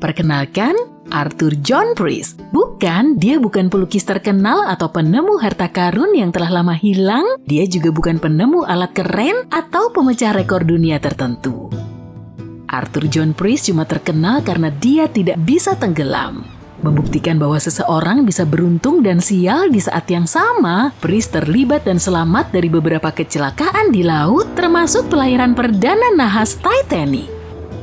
Perkenalkan, Arthur John Pries. Dia bukan pelukis terkenal atau penemu harta karun yang telah lama hilang. Dia juga bukan penemu alat keren atau pemecah rekor dunia tertentu. Arthur John Pries cuma terkenal karena dia tidak bisa tenggelam. Membuktikan bahwa seseorang bisa beruntung dan sial di saat yang sama, Pries terlibat dan selamat dari beberapa kecelakaan di laut, termasuk pelayaran perdana nahas Titanic.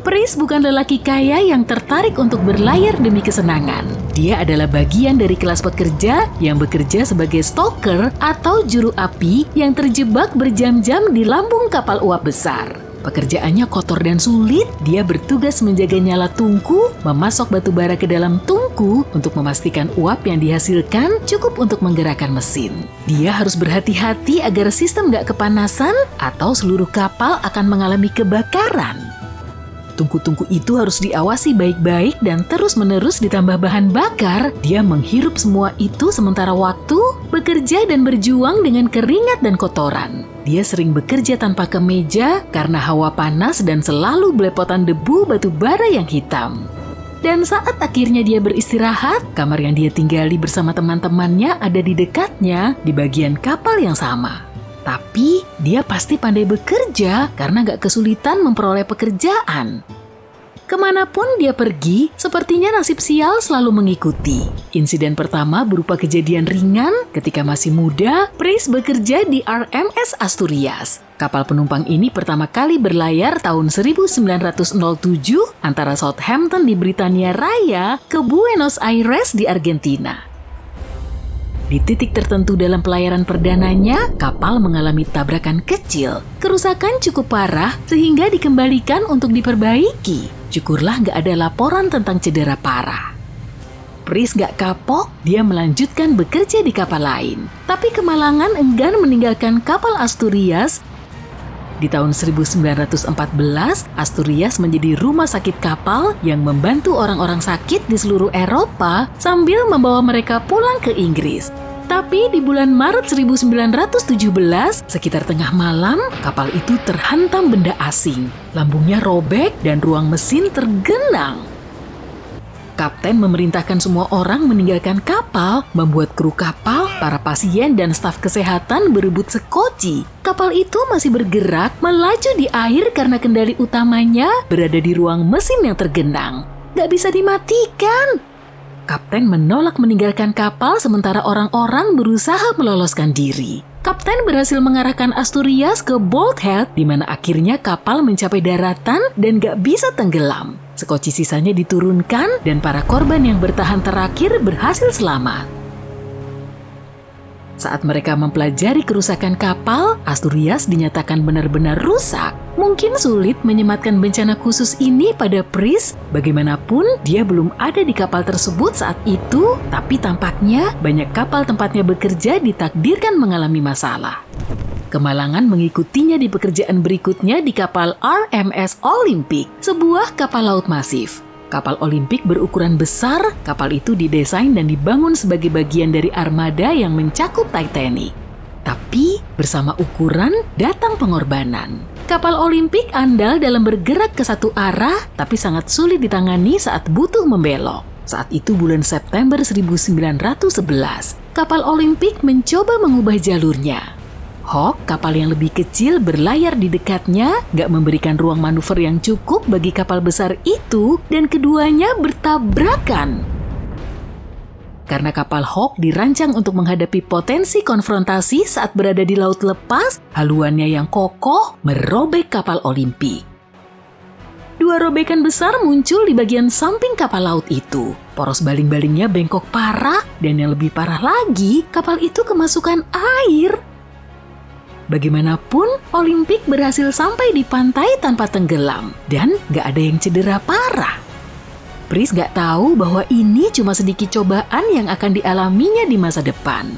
Pries bukan lelaki kaya yang tertarik untuk berlayar demi kesenangan. Dia adalah bagian dari kelas pekerja yang bekerja sebagai stoker atau juru api yang terjebak berjam-jam di lambung kapal uap besar. Pekerjaannya kotor dan sulit. Dia bertugas menjaga nyala tungku, memasok batu bara ke dalam tungku untuk memastikan uap yang dihasilkan cukup untuk menggerakkan mesin. Dia harus berhati-hati agar sistem nggak kepanasan atau seluruh kapal akan mengalami kebakaran. Tungku-tungku itu harus diawasi baik-baik dan terus-menerus ditambah bahan bakar. Dia menghirup semua itu sementara waktu, bekerja dan berjuang dengan keringat dan kotoran. Dia sering bekerja tanpa kemeja karena hawa panas dan selalu belepotan debu batu bara yang hitam. Dan saat akhirnya dia beristirahat, kamar yang dia tinggali bersama teman-temannya ada di dekatnya di bagian kapal yang sama. Tapi dia pasti pandai bekerja karena gak kesulitan memperoleh pekerjaan. Kemanapun dia pergi, sepertinya nasib sial selalu mengikuti. Insiden pertama berupa kejadian ringan ketika masih muda, Pries bekerja di RMS Asturias. Kapal penumpang ini pertama kali berlayar tahun 1907 antara Southampton di Britania Raya ke Buenos Aires di Argentina. Di titik tertentu dalam pelayaran perdananya, kapal mengalami tabrakan kecil. Kerusakan cukup parah sehingga dikembalikan untuk diperbaiki. Syukurlah nggak ada laporan tentang cedera parah. Pries nggak kapok, dia melanjutkan bekerja di kapal lain. Tapi kemalangan enggan meninggalkan kapal Asturias. Di tahun 1914, Asturias menjadi rumah sakit kapal yang membantu orang-orang sakit di seluruh Eropa sambil membawa mereka pulang ke Inggris. Tapi di bulan Maret 1917, sekitar tengah malam, kapal itu terhantam benda asing. Lambungnya robek dan ruang mesin tergenang. Kapten memerintahkan semua orang meninggalkan kapal, membuat kru kapal, para pasien, dan staf kesehatan berebut sekoci. Kapal itu masih bergerak, melaju di air karena kendali utamanya berada di ruang mesin yang tergenang. Gak bisa dimatikan. Kapten menolak meninggalkan kapal sementara orang-orang berusaha meloloskan diri. Kapten berhasil mengarahkan Asturias ke Bold Head, di mana akhirnya kapal mencapai daratan dan gak bisa tenggelam. Sekoci sisanya diturunkan dan para korban yang bertahan terakhir berhasil selamat. Saat mereka mempelajari kerusakan kapal, Asturias dinyatakan benar-benar rusak. Mungkin sulit menyematkan bencana khusus ini pada Pries. Bagaimanapun, dia belum ada di kapal tersebut saat itu, tapi tampaknya banyak kapal tempatnya bekerja ditakdirkan mengalami masalah. Kemalangan mengikutinya di pekerjaan berikutnya di kapal RMS Olympic, sebuah kapal laut masif. Kapal Olimpik berukuran besar, kapal itu didesain dan dibangun sebagai bagian dari armada yang mencakup Titanic. Tapi bersama ukuran datang pengorbanan. Kapal Olimpik andal dalam bergerak ke satu arah, tapi sangat sulit ditangani saat butuh membelok. Saat itu bulan September 1911, kapal Olimpik mencoba mengubah jalurnya. Hawk, kapal yang lebih kecil, berlayar di dekatnya, gak memberikan ruang manuver yang cukup bagi kapal besar itu, dan keduanya bertabrakan. Karena kapal Hawk dirancang untuk menghadapi potensi konfrontasi saat berada di laut lepas, haluannya yang kokoh merobek kapal Olimpik. Dua robekan besar muncul di bagian samping kapal laut itu. Poros baling-balingnya bengkok parah, dan yang lebih parah lagi, kapal itu kemasukan air. Bagaimanapun, Olimpik berhasil sampai di pantai tanpa tenggelam dan gak ada yang cedera parah. Pries gak tahu bahwa ini cuma sedikit cobaan yang akan dialaminya di masa depan.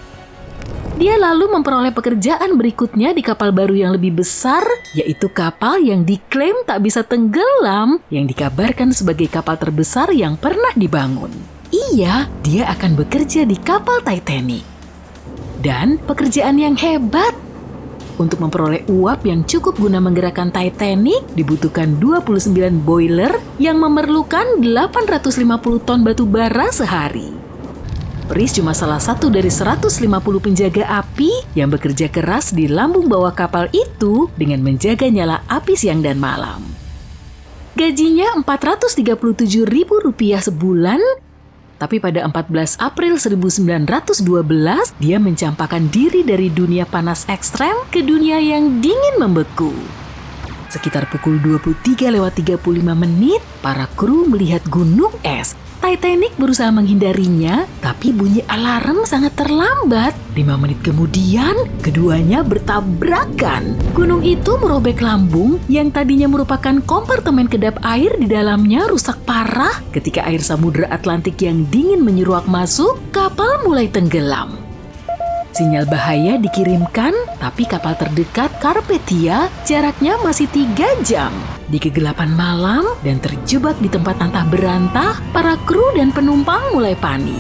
Dia lalu memperoleh pekerjaan berikutnya di kapal baru yang lebih besar, yaitu kapal yang diklaim tak bisa tenggelam, yang dikabarkan sebagai kapal terbesar yang pernah dibangun. Iya, dia akan bekerja di kapal Titanic. Dan pekerjaan yang hebat. untuk memperoleh uap yang cukup guna menggerakkan Titanic, dibutuhkan 29 boiler yang memerlukan 850 ton batu bara sehari. Pris cuma salah satu dari 150 penjaga api yang bekerja keras di lambung bawah kapal itu dengan menjaga nyala api siang dan malam. Gajinya Rp437.000 sebulan, tapi pada 14 April 1912 dia mencampakkan diri dari dunia panas ekstrem ke dunia yang dingin membeku. Sekitar pukul 23:35, para kru melihat gunung es. Titanic berusaha menghindarinya, tapi bunyi alarm sangat terlambat. 5 menit kemudian, keduanya bertabrakan. Gunung itu merobek lambung yang tadinya merupakan kompartemen kedap air di dalamnya rusak parah. Ketika air Samudra Atlantik yang dingin menyeruak masuk, kapal mulai tenggelam. Sinyal bahaya dikirimkan, tapi kapal terdekat Carpathia jaraknya masih 3 jam. Di kegelapan malam dan terjebak di tempat antah berantah, para kru dan penumpang mulai panik.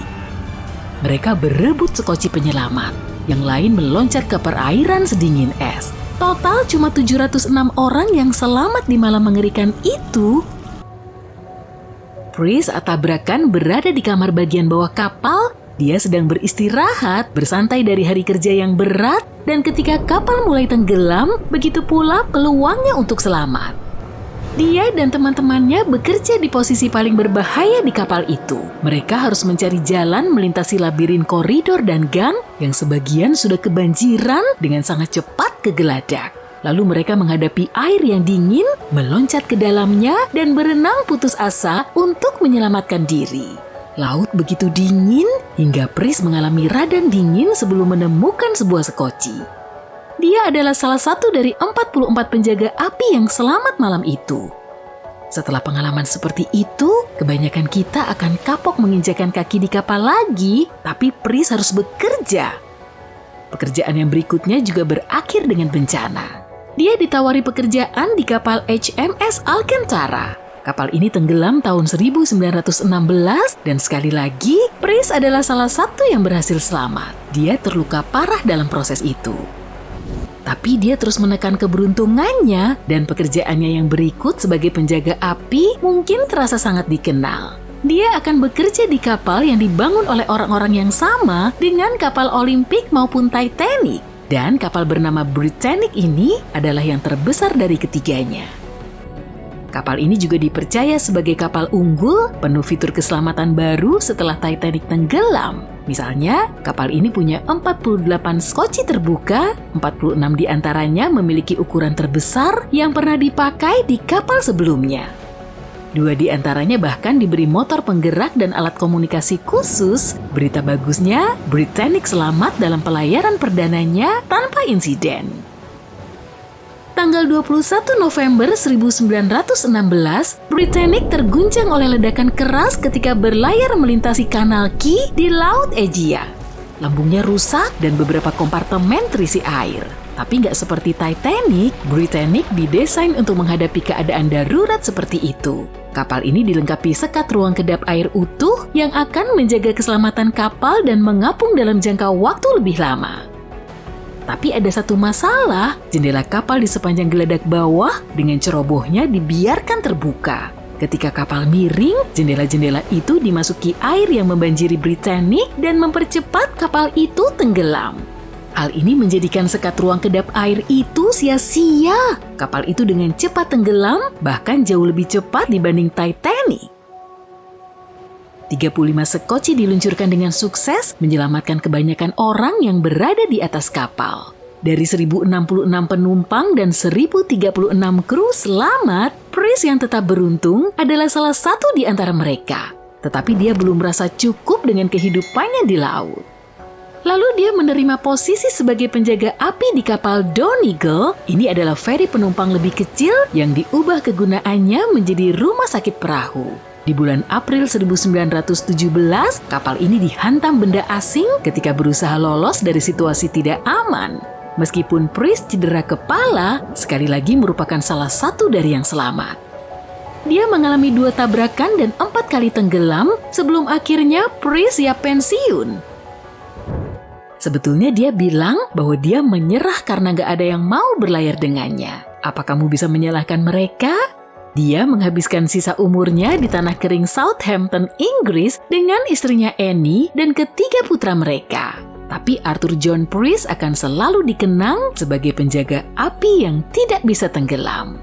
Mereka berebut sekoci penyelamat. Yang lain meloncat ke perairan sedingin es. Total cuma 706 orang yang selamat di malam mengerikan itu. Pris saat tabrakan berada di kamar bagian bawah kapal. Dia sedang beristirahat, bersantai dari hari kerja yang berat, dan ketika kapal mulai tenggelam, begitu pula peluangnya untuk selamat. Dia dan teman-temannya bekerja di posisi paling berbahaya di kapal itu. Mereka harus mencari jalan melintasi labirin koridor dan gang yang sebagian sudah kebanjiran dengan sangat cepat ke geladak. Lalu mereka menghadapi air yang dingin, meloncat ke dalamnya, dan berenang putus asa untuk menyelamatkan diri. Laut begitu dingin hingga Pris mengalami radang dingin sebelum menemukan sebuah sekoci. Dia adalah salah satu dari 44 penjaga api yang selamat malam itu. Setelah pengalaman seperti itu, kebanyakan kita akan kapok menginjakan kaki di kapal lagi, tapi Pris harus bekerja. Pekerjaan yang berikutnya juga berakhir dengan bencana. Dia ditawari pekerjaan di kapal HMS Alcantara. Kapal ini tenggelam tahun 1916 dan sekali lagi, Pris adalah salah satu yang berhasil selamat. Dia terluka parah dalam proses itu. Tapi dia terus menekan keberuntungannya dan pekerjaannya yang berikut sebagai penjaga api mungkin terasa sangat dikenal. Dia akan bekerja di kapal yang dibangun oleh orang-orang yang sama dengan kapal Olimpik maupun Titanic. Dan kapal bernama Britannic ini adalah yang terbesar dari ketiganya. Kapal ini juga dipercaya sebagai kapal unggul, penuh fitur keselamatan baru setelah Titanic tenggelam. Misalnya, kapal ini punya 48 skoci terbuka, 46 diantaranya memiliki ukuran terbesar yang pernah dipakai di kapal sebelumnya. 2 diantaranya bahkan diberi motor penggerak dan alat komunikasi khusus. Berita bagusnya, Britannic selamat dalam pelayaran perdananya tanpa insiden. Tanggal 21 November 1916, Britannic terguncang oleh ledakan keras ketika berlayar melintasi Kanal Key di Laut Egea. Lambungnya rusak dan beberapa kompartemen terisi air. Tapi nggak seperti Titanic, Britannic didesain untuk menghadapi keadaan darurat seperti itu. Kapal ini dilengkapi sekat ruang kedap air utuh yang akan menjaga keselamatan kapal dan mengapung dalam jangka waktu lebih lama. Tapi ada satu masalah, jendela kapal di sepanjang geladak bawah dengan cerobohnya dibiarkan terbuka. Ketika kapal miring, jendela-jendela itu dimasuki air yang membanjiri Britannic dan mempercepat kapal itu tenggelam. Hal ini menjadikan sekat ruang kedap air itu sia-sia. Kapal itu dengan cepat tenggelam, bahkan jauh lebih cepat dibanding Titanic. 35 sekoci diluncurkan dengan sukses menyelamatkan kebanyakan orang yang berada di atas kapal. Dari 1066 penumpang dan 1036 kru selamat, Pris yang tetap beruntung adalah salah satu di antara mereka. Tetapi dia belum merasa cukup dengan kehidupannya di laut. Lalu dia menerima posisi sebagai penjaga api di kapal Donegal. Ini adalah feri penumpang lebih kecil yang diubah kegunaannya menjadi rumah sakit perahu. Di bulan April 1917, kapal ini dihantam benda asing ketika berusaha lolos dari situasi tidak aman. Meskipun Pris cedera kepala, sekali lagi merupakan salah satu dari yang selamat. Dia mengalami 2 tabrakan dan 4 kali tenggelam sebelum akhirnya Pris siap pensiun. Sebetulnya dia bilang bahwa dia menyerah karena gak ada yang mau berlayar dengannya. Apa kamu bisa menyalahkan mereka? Dia menghabiskan sisa umurnya di tanah kering Southampton, Inggris dengan istrinya Annie dan ketiga putra mereka. Tapi Arthur John Pryce akan selalu dikenang sebagai penjaga api yang tidak bisa tenggelam.